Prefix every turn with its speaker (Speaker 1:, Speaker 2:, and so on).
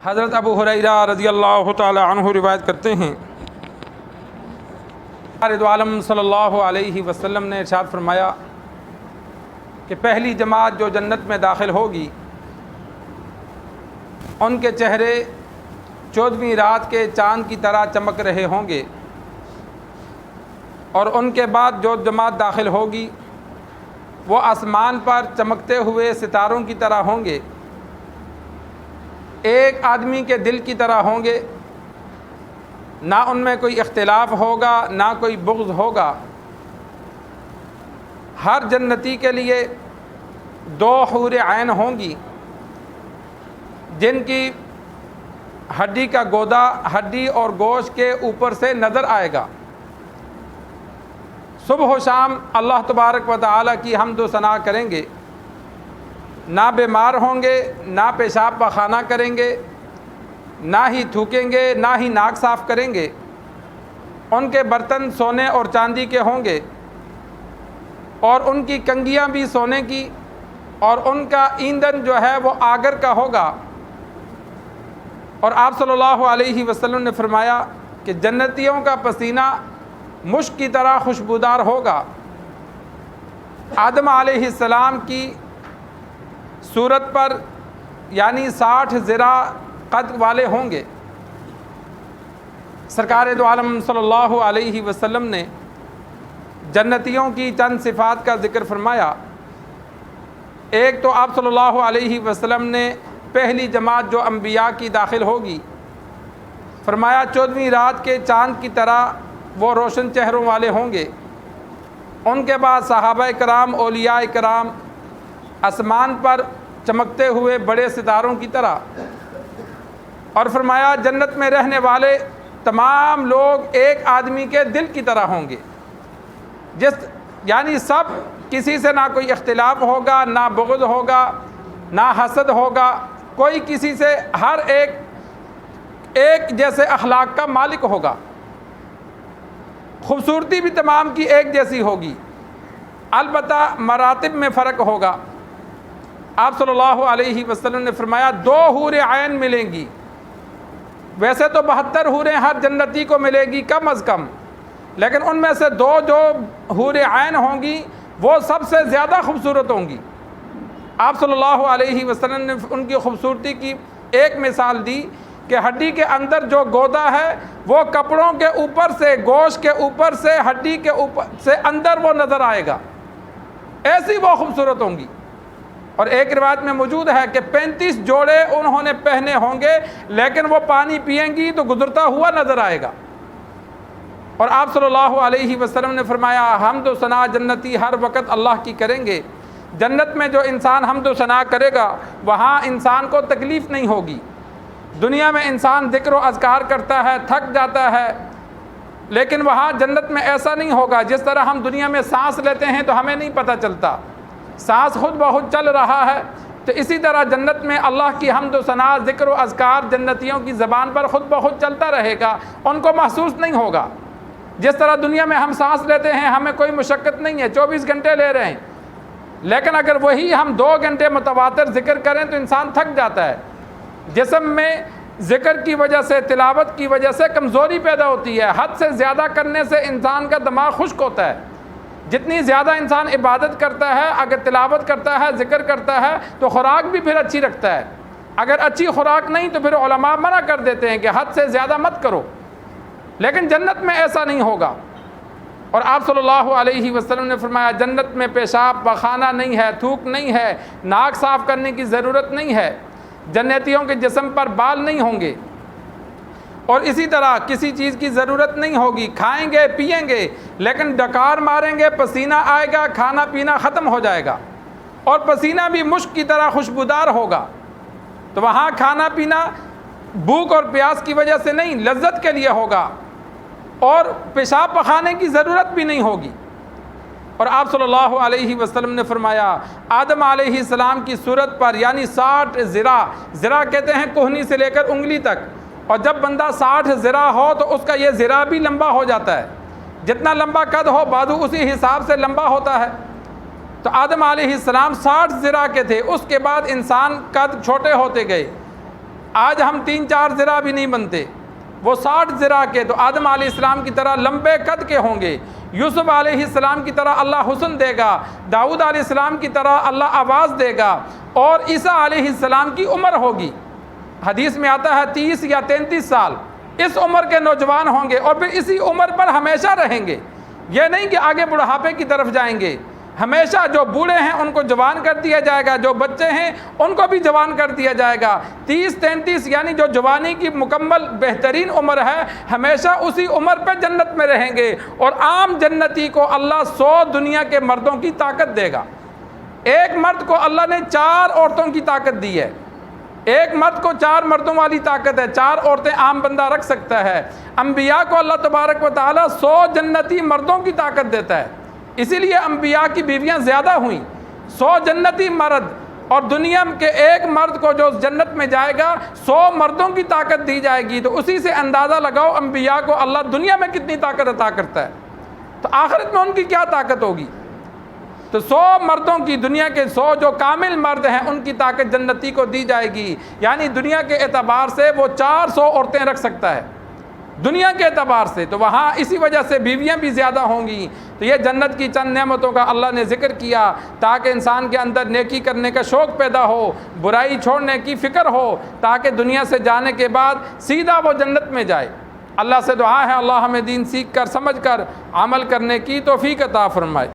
Speaker 1: حضرت ابو ہریرہ رضی اللہ تعالی عنہ روایت کرتے ہیں، سرکار عالم صلی اللہ علیہ وسلم نے ارشاد فرمایا کہ پہلی جماعت جو جنت میں داخل ہوگی ان کے چہرے 14ویں رات کے چاند کی طرح چمک رہے ہوں گے، اور ان کے بعد جو جماعت داخل ہوگی وہ آسمان پر چمکتے ہوئے ستاروں کی طرح ہوں گے، ایک آدمی کے دل کی طرح ہوں گے، نہ ان میں کوئی اختلاف ہوگا نہ کوئی بغض ہوگا۔ ہر جنتی کے لیے 2 حور عین ہوں گی جن کی ہڈی کا گودا ہڈی اور گوشت کے اوپر سے نظر آئے گا۔ صبح و شام اللہ تبارک و تعالیٰ کی حمد و ثنا کریں گے، نہ بیمار ہوں گے، نہ پیشاب پخانہ کریں گے، نہ ہی تھوکیں گے، نہ ہی ناک صاف کریں گے۔ ان کے برتن سونے اور چاندی کے ہوں گے، اور ان کی کنگھیاں بھی سونے کی، اور ان کا ایندھن جو ہے وہ آگر کا ہوگا۔ اور آپ صلی اللہ علیہ وسلم نے فرمایا کہ جنتیوں کا پسینہ مشک کی طرح خوشبودار ہوگا۔ آدم علیہ السلام کی صورت پر یعنی 60 ذراع قد والے ہوں گے۔ سرکار دو عالم صلی اللہ علیہ وسلم نے جنتیوں کی چند صفات کا ذکر فرمایا۔ ایک تو آپ صلی اللہ علیہ وسلم نے پہلی جماعت جو انبیاء کی داخل ہوگی فرمایا 14ویں رات کے چاند کی طرح وہ روشن چہروں والے ہوں گے۔ ان کے بعد صحابہ کرام، اولیاء کرام آسمان پر چمکتے ہوئے بڑے ستاروں کی طرح، اور فرمایا جنت میں رہنے والے تمام لوگ ایک آدمی کے دل کی طرح ہوں گے، یعنی سب کسی سے نہ کوئی اختلاف ہوگا، نہ بغض ہوگا، نہ حسد ہوگا، کوئی کسی سے، ہر ایک جیسے اخلاق کا مالک ہوگا۔ خوبصورتی بھی تمام کی ایک جیسی ہوگی، البتہ مراتب میں فرق ہوگا۔ آپ صلی اللہ علیہ وسلم نے فرمایا 2 حور عین ملیں گی۔ ویسے تو 72 حوریں ہر جنتی کو ملے گی کم از کم، لیکن ان میں سے 2 جو حور عین ہوں گی وہ سب سے زیادہ خوبصورت ہوں گی۔ آپ صلی اللہ علیہ وسلم نے ان کی خوبصورتی کی ایک مثال دی کہ ہڈی کے اندر جو گودا ہے وہ کپڑوں کے اوپر سے، گوشت کے اوپر سے، ہڈی کے اوپر سے اندر وہ نظر آئے گا، ایسی وہ خوبصورت ہوں گی۔ اور ایک روایت میں موجود ہے کہ 35 جوڑے انہوں نے پہنے ہوں گے، لیکن وہ پانی پئیں گی تو گزرتا ہوا نظر آئے گا۔ اور آپ صلی اللہ علیہ وسلم نے فرمایا حمد و ثنا جنتی ہر وقت اللہ کی کریں گے۔ جنت میں جو انسان حمد و ثنا کرے گا وہاں انسان کو تکلیف نہیں ہوگی۔ دنیا میں انسان ذکر و اذکار کرتا ہے، تھک جاتا ہے، لیکن وہاں جنت میں ایسا نہیں ہوگا۔ جس طرح ہم دنیا میں سانس لیتے ہیں تو ہمیں نہیں پتہ چلتا، سانس خود بخود چل رہا ہے، تو اسی طرح جنت میں اللہ کی حمد و ثنا، ذکر و اذکار جنتیوں کی زبان پر خود بخود چلتا رہے گا، ان کو محسوس نہیں ہوگا۔ جس طرح دنیا میں ہم سانس لیتے ہیں ہمیں کوئی مشقت نہیں ہے، 24 گھنٹے لے رہے ہیں، لیکن اگر وہی ہم 2 گھنٹے متواتر ذکر کریں تو انسان تھک جاتا ہے۔ جسم میں ذکر کی وجہ سے، تلاوت کی وجہ سے کمزوری پیدا ہوتی ہے۔ حد سے زیادہ کرنے سے انسان کا دماغ خشک ہوتا ہے۔ جتنی زیادہ انسان عبادت کرتا ہے، اگر تلاوت کرتا ہے، ذکر کرتا ہے تو خوراک بھی پھر اچھی رکھتا ہے۔ اگر اچھی خوراک نہیں تو پھر علماء منع کر دیتے ہیں کہ حد سے زیادہ مت کرو، لیکن جنت میں ایسا نہیں ہوگا۔ اور آپ صلی اللہ علیہ وسلم نے فرمایا جنت میں پیشاب پخانہ نہیں ہے، تھوک نہیں ہے، ناک صاف کرنے کی ضرورت نہیں ہے، جنتیوں کے جسم پر بال نہیں ہوں گے، اور اسی طرح کسی چیز کی ضرورت نہیں ہوگی، کھائیں گے پئیں گے لیکن ڈکار ماریں گے، پسینہ آئے گا، کھانا پینا ختم ہو جائے گا، اور پسینہ بھی مشک کی طرح خوشبودار ہوگا۔ تو وہاں کھانا پینا بھوک اور پیاس کی وجہ سے نہیں، لذت کے لیے ہوگا، اور پیشاب پخانے کی ضرورت بھی نہیں ہوگی۔ اور آپ صلی اللہ علیہ وسلم نے فرمایا آدم علیہ السلام کی صورت پر یعنی 60 ذراع کہتے ہیں کوہنی سے لے کر انگلی تک، اور جب بندہ 60 ذراع ہو تو اس کا یہ ذراع بھی لمبا ہو جاتا ہے، جتنا لمبا قد ہو بازو اسی حساب سے لمبا ہوتا ہے۔ تو آدم علیہ السلام 60 ذراع کے تھے، اس کے بعد انسان قد چھوٹے ہوتے گئے، آج ہم 3-4 ذرا بھی نہیں بنتے، وہ 60 ذرا کے، تو آدم علیہ السلام کی طرح لمبے قد کے ہوں گے، یوسف علیہ السلام کی طرح اللہ حسن دے گا، داؤد علیہ السلام کی طرح اللہ آواز دے گا، اور عیسیٰ علیہ السلام کی عمر ہوگی، حدیث میں آتا ہے 30 یا 33 سال اس عمر کے نوجوان ہوں گے، اور پھر اسی عمر پر ہمیشہ رہیں گے، یہ نہیں کہ آگے بڑھاپے کی طرف جائیں گے، ہمیشہ جو بوڑھے ہیں ان کو جوان کر دیا جائے گا، جو بچے ہیں ان کو بھی جوان کر دیا جائے گا، 30-33 یعنی جو جوانی کی مکمل بہترین عمر ہے، ہمیشہ اسی عمر پہ جنت میں رہیں گے، اور عام جنتی کو اللہ 100 دنیا کے مردوں کی طاقت دے گا۔ ایک مرد کو اللہ نے 4 عورتوں کی طاقت دی ہے، ایک مرد کو 4 مردوں والی طاقت ہے، 4 عورتیں عام بندہ رکھ سکتا ہے۔ انبیاء کو اللہ تبارک و تعالیٰ 100 جنتی مردوں کی طاقت دیتا ہے، اسی لیے انبیاء کی بیویاں زیادہ ہوئیں، 100 جنتی مرد، اور دنیا کے ایک مرد کو جو جنت میں جائے گا 100 مردوں کی طاقت دی جائے گی، تو اسی سے اندازہ لگاؤ انبیاء کو اللہ دنیا میں کتنی طاقت عطا کرتا ہے، تو آخرت میں ان کی کیا طاقت ہوگی۔ تو 100 مردوں کی، دنیا کے 100 جو کامل مرد ہیں ان کی طاقت جنتی کو دی جائے گی، یعنی دنیا کے اعتبار سے وہ 400 عورتیں رکھ سکتا ہے دنیا کے اعتبار سے، تو وہاں اسی وجہ سے بیویاں بھی زیادہ ہوں گی۔ تو یہ جنت کی چند نعمتوں کا اللہ نے ذکر کیا تاکہ انسان کے اندر نیکی کرنے کا شوق پیدا ہو، برائی چھوڑنے کی فکر ہو، تاکہ دنیا سے جانے کے بعد سیدھا وہ جنت میں جائے۔ اللہ سے دعا ہے اللہ ہمیں دین سیکھ کر، سمجھ کر عمل کرنے کی توفیق عطا فرمائے۔